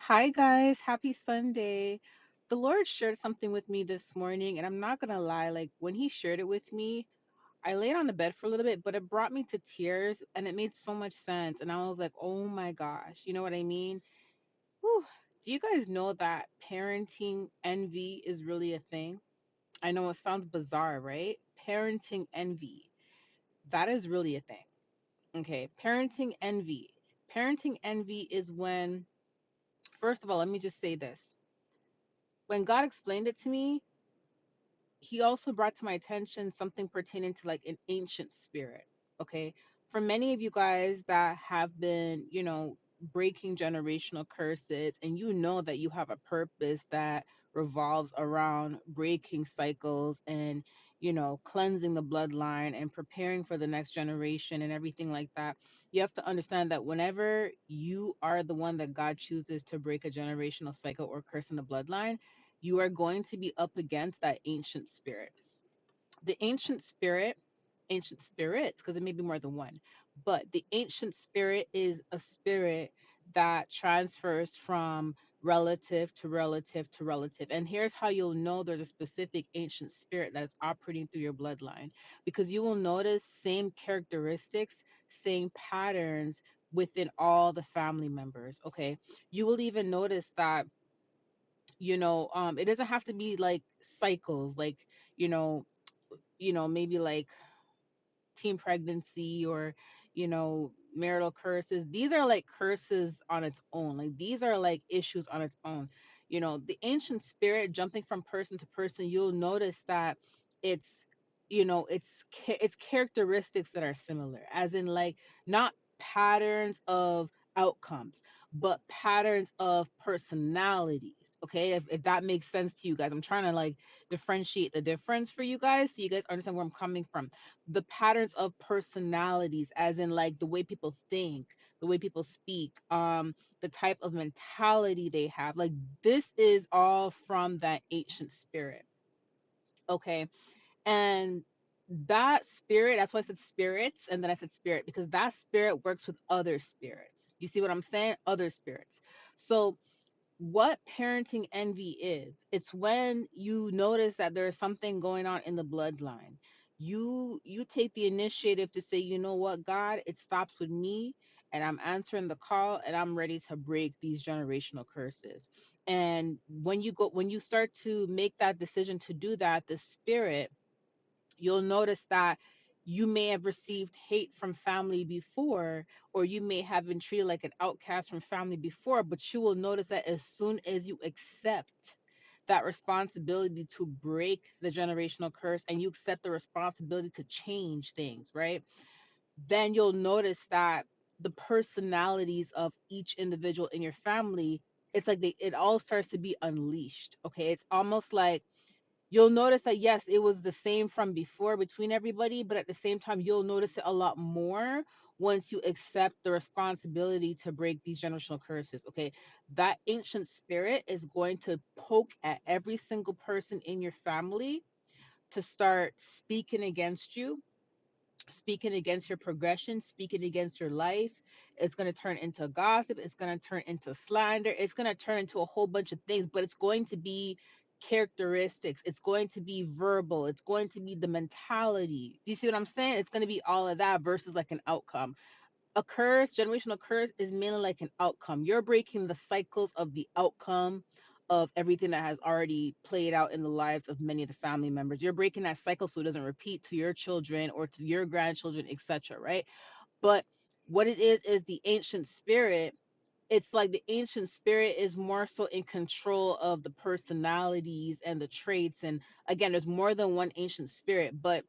Hi, guys. Happy Sunday. The Lord shared something with me this morning, and I'm not going to lie. Like, when He shared it with me, I laid on the bed for a little bit, but it brought me to tears and it made so much sense. And I was like, oh my gosh, you know what I mean? Whew. Do you guys know that parenting envy is really a thing? I know it sounds bizarre, right? Parenting envy. That is really a thing. Okay. Parenting envy. Parenting envy is when, first of all, let me just say this. When God explained it to me, he also brought to my attention something pertaining to like an ancient spirit. Okay. For many of you guys that have been, breaking generational curses, and you know that you have a purpose that revolves around breaking cycles and, cleansing the bloodline and preparing for the next generation and everything like that, you have to understand that whenever you are the one that God chooses to break a generational cycle or curse in the bloodline, you are going to be up against that ancient spirit. The ancient spirits, because it may be more than one, but the ancient spirit is a spirit that transfers from relative to relative to relative. And here's how you'll know there's a specific ancient spirit that is operating through your bloodline, because you will notice same characteristics, same patterns within all the family members. Okay. You will even notice that it doesn't have to be like cycles, like you know maybe like teen pregnancy or marital curses. These are like curses on its own, like these are like issues on its own. The ancient spirit jumping from person to person, you'll notice that it's it's characteristics that are similar, as in like not patterns of outcomes, but patterns of personalities. Okay, if that makes sense to you guys, I'm trying to like differentiate the difference for you guys so you guys understand where I'm coming from. The patterns of personalities, as in like the way people think, the way people speak, the type of mentality they have, like this is all from that ancient spirit. Okay. And that spirit, that's why I said spirits and then I said spirit, because that spirit works with other spirits. You see what I'm saying? Other spirits. So what parenting envy is, it's when you notice that there's something going on in the bloodline. You take the initiative to say, you know what, God, it stops with me, and I'm answering the call, and I'm ready to break these generational curses. And when you start to make that decision to do that, the spirit, you'll notice that you may have received hate from family before, or you may have been treated like an outcast from family before, but you will notice that as soon as you accept that responsibility to break the generational curse and you accept the responsibility to change things, right? Then you'll notice that the personalities of each individual in your family, it's like it all starts to be unleashed. Okay. It's almost like you'll notice that yes, it was the same from before between everybody, but at the same time, you'll notice it a lot more once you accept the responsibility to break these generational curses. Okay. That ancient spirit is going to poke at every single person in your family to start speaking against you, speaking against your progression, speaking against your life. It's going to turn into gossip. It's going to turn into slander. It's going to turn into a whole bunch of things, but it's going to be characteristics. It's going to be verbal. It's going to be the mentality. Do you see what I'm saying? It's going to be all of that versus like an outcome. A curse, generational curse, is mainly like an outcome. You're breaking the cycles of the outcome of everything that has already played out in the lives of many of the family members. You're breaking that cycle so it doesn't repeat to your children or to your grandchildren, etc. Right? But what it is the ancient spirit. It's like the ancient spirit is more so in control of the personalities and the traits. And again, there's more than one ancient spirit, but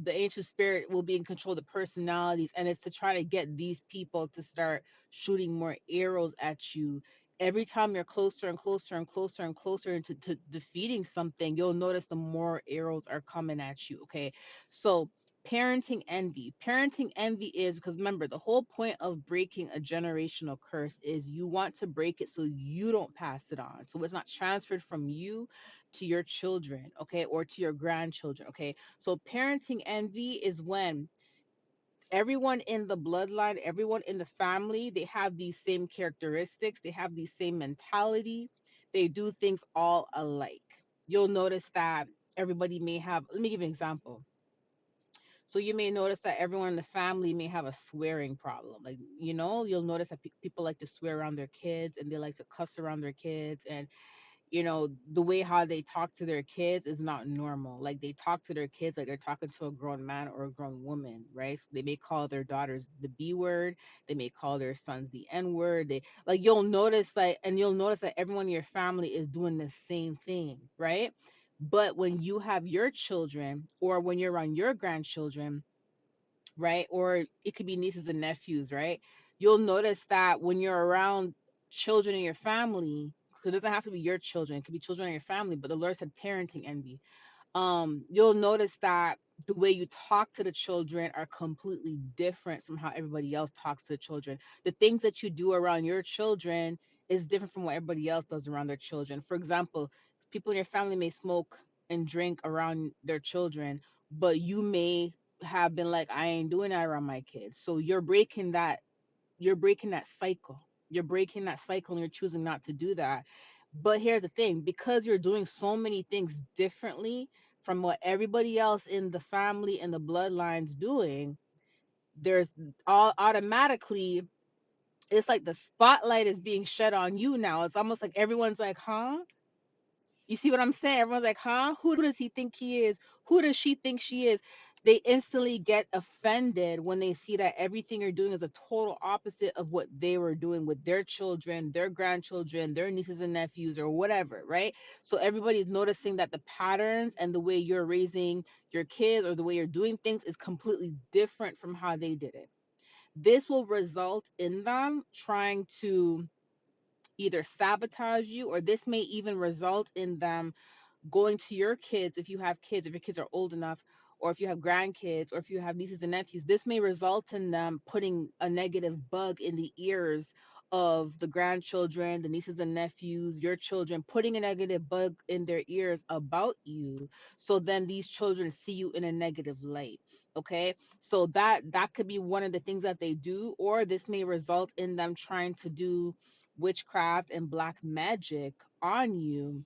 the ancient spirit will be in control of the personalities, and it's to try to get these people to start shooting more arrows at you. Every time you're closer and closer and closer and closer into to defeating something, you'll notice the more arrows are coming at you. Okay. So parenting envy is because, remember, the whole point of breaking a generational curse is you want to break it so you don't pass it on, so it's not transferred from you to your children, okay, or to your grandchildren. Okay. So parenting envy is when everyone in the bloodline, everyone in the family, they have these same characteristics, they have the same mentality, they do things all alike. You'll notice that everybody may have, let me give you an example. So you may notice that everyone in the family may have a swearing problem. Like, you'll notice that people like to swear around their kids and they like to cuss around their kids. And the way how they talk to their kids is not normal. Like they talk to their kids like they're talking to a grown man or a grown woman, right? So they may call their daughters the B word, they may call their sons the N word. They like you'll notice and you'll notice that everyone in your family is doing the same thing, right? But when you have your children or when you're around your grandchildren, right? Or it could be nieces and nephews, right? You'll notice that when you're around children in your family, 'cause it doesn't have to be your children, it could be children in your family, but the Lord said parenting envy. You'll notice that the way you talk to the children are completely different from how everybody else talks to the children. The things that you do around your children is different from what everybody else does around their children. For example, people in your family may smoke and drink around their children, but you may have been like, I ain't doing that around my kids. So you're breaking that cycle. You're breaking that cycle and you're choosing not to do that. But here's the thing, because you're doing so many things differently from what everybody else in the family and the bloodlines doing, there's all automatically it's like the spotlight is being shed on you now. It's almost like everyone's like, huh? You see what I'm saying? Everyone's like, huh? Who does he think he is? Who does she think she is? They instantly get offended when they see that everything you're doing is a total opposite of what they were doing with their children, their grandchildren, their nieces and nephews, or whatever, right? So everybody's noticing that the patterns and the way you're raising your kids or the way you're doing things is completely different from how they did it. This will result in them trying to either sabotage you, or this may even result in them going to your kids, if you have kids, if your kids are old enough, or if you have grandkids, or if you have nieces and nephews, this may result in them putting a negative bug in the ears of the grandchildren, the nieces and nephews, your children, putting a negative bug in their ears about you. So then these children see you in a negative light. Okay. So that could be one of the things that they do, or this may result in them trying to do witchcraft and black magic on you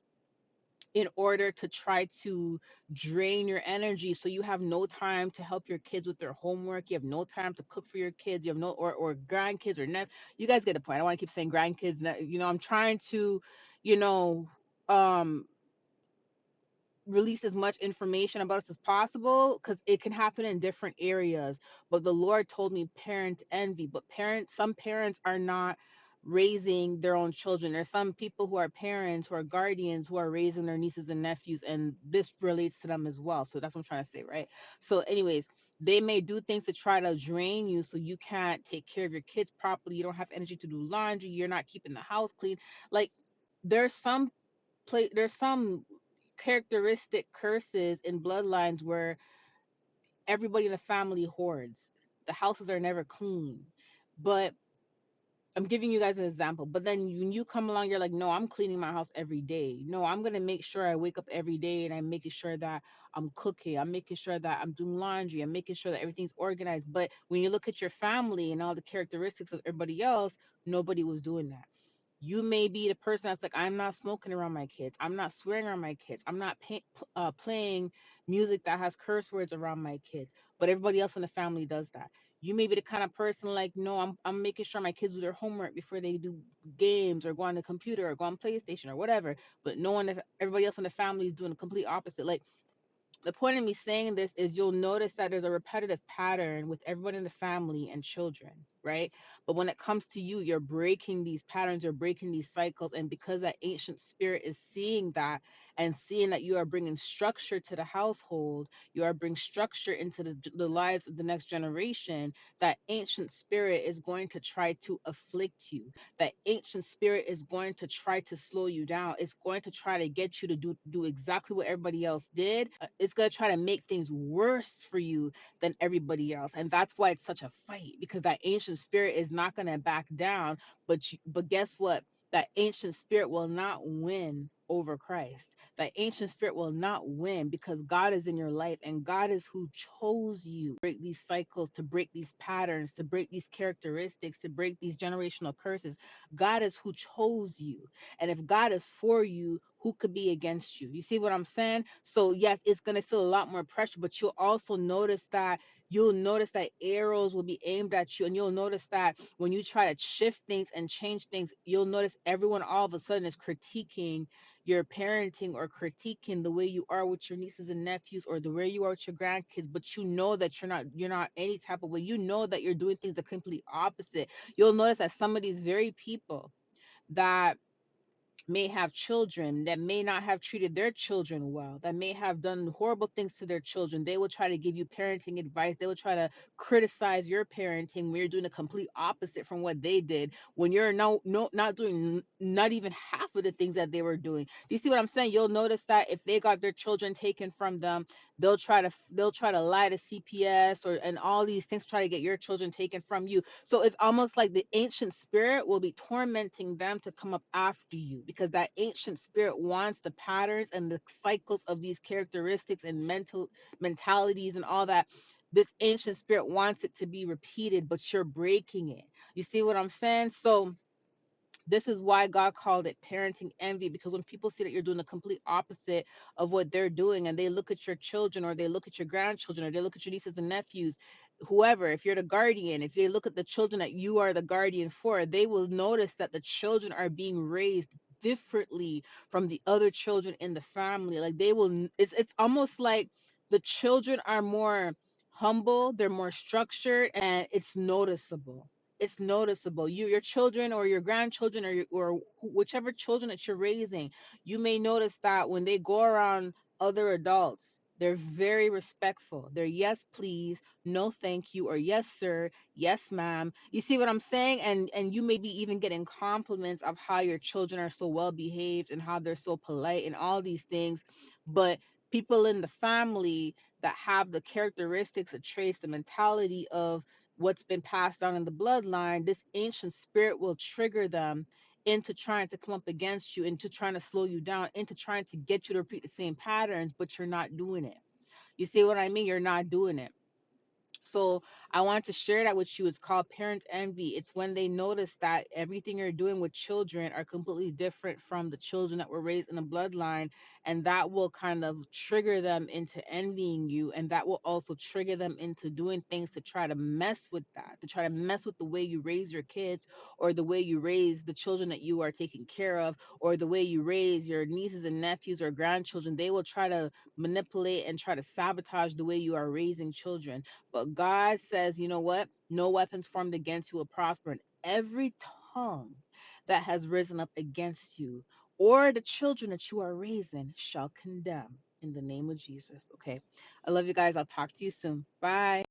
in order to try to drain your energy, so you have no time to help your kids with their homework, you have no time to cook for your kids, you have no or grandkids or you guys get the point. I don't want to keep saying grandkids, I'm trying to you know um release as much information about us as possible because it can happen in different areas. But the Lord told me parent envy. But some parents are not raising their own children. There's some people who are parents, who are guardians, who are raising their nieces and nephews, and this relates to them as well. So that's what I'm trying to say, right? So, anyways, they may do things to try to drain you so you can't take care of your kids properly. You don't have energy to do laundry. You're not keeping the house clean. Like, there's some there's some characteristic curses in bloodlines where everybody in the family hoards. The houses are never clean. But I'm giving you guys an example. But then when you come along, you're like, no, I'm cleaning my house every day. No, I'm gonna make sure I wake up every day and I'm making sure that I'm cooking. I'm making sure that I'm doing laundry. I'm making sure that everything's organized. But when you look at your family and all the characteristics of everybody else, nobody was doing that. You may be the person that's like, I'm not smoking around my kids. I'm not swearing around my kids. I'm not playing music that has curse words around my kids. But everybody else in the family does that. You may be the kind of person like, no, I'm making sure my kids do their homework before they do games or go on the computer or go on PlayStation or whatever. But no one, everybody else in the family is doing the complete opposite. Like, the point of me saying this is you'll notice that there's a repetitive pattern with everyone in the family and children, right? But when it comes to you, you're breaking these patterns, you're breaking these cycles. And because that ancient spirit is seeing that and seeing that you are bringing structure to the household, you are bringing structure into the lives of the next generation, that ancient spirit is going to try to afflict you. That ancient spirit is going to try to slow you down. It's going to try to get you to do exactly what everybody else did. It's going to try to make things worse for you than everybody else. And that's why it's such a fight, because that ancient spirit is not going to back down. But guess what? That ancient spirit will not win over Christ. That ancient spirit will not win because God is in your life and God is who chose you. Break these cycles, to break these patterns, to break these characteristics, to break these generational curses. God is who chose you. And if God is for you, who could be against you? You see what I'm saying? So yes, it's going to feel a lot more pressure, but you'll notice that arrows will be aimed at you, and you'll notice that when you try to shift things and change things, you'll notice everyone all of a sudden is critiquing your parenting or critiquing the way you are with your nieces and nephews or the way you are with your grandkids, but you know that you're not any type of way. You know that you're doing things the complete opposite. You'll notice that some of these very people that may have children, that may not have treated their children well, that may have done horrible things to their children, they will try to give you parenting advice. They will try to criticize your parenting when you're doing the complete opposite from what they did, when you're not doing not even half of the things that they were doing. Do you see what I'm saying? You'll notice that if they got their children taken from them, they'll try to lie to CPS or and all these things, try to get your children taken from you. So it's almost like the ancient spirit will be tormenting them to come up after you, because that ancient spirit wants the patterns and the cycles of these characteristics and mentalities and all that. This ancient spirit wants it to be repeated, but you're breaking it. You see what I'm saying? So this is why God called it parenting envy, because when people see that you're doing the complete opposite of what they're doing, and they look at your children or they look at your grandchildren or they look at your nieces and nephews, whoever, if you're the guardian, if they look at the children that you are the guardian for, they will notice that the children are being raised differently from the other children in the family. Like it's almost like the children are more humble, they're more structured, and it's noticeable. Your children or your grandchildren or whichever children that you're raising, you may notice that when they go around other adults, they're very respectful. They're yes please, no thank you, or yes sir, yes ma'am. You see what I'm saying? And you may be even getting compliments of how your children are so well behaved and how they're so polite and all these things. But people in the family that have the characteristics, the traits, the mentality of what's been passed down in the bloodline, this ancient spirit will trigger them into trying to come up against you, into trying to slow you down, into trying to get you to repeat the same patterns, but you're not doing it. You see what I mean? You're not doing it. So I wanted to share that with you. It's called parent envy. It's when they notice that everything you're doing with children are completely different from the children that were raised in the bloodline, and that will kind of trigger them into envying you, and that will also trigger them into doing things to try to mess with that, to try to mess with the way you raise your kids, or the way you raise the children that you are taking care of, or the way you raise your nieces and nephews or grandchildren. They will try to manipulate and try to sabotage the way you are raising children. But God says, you know what? No weapons formed against you will prosper. And every tongue that has risen up against you or the children that you are raising shall condemn in the name of Jesus. Okay. I love you guys. I'll talk to you soon. Bye.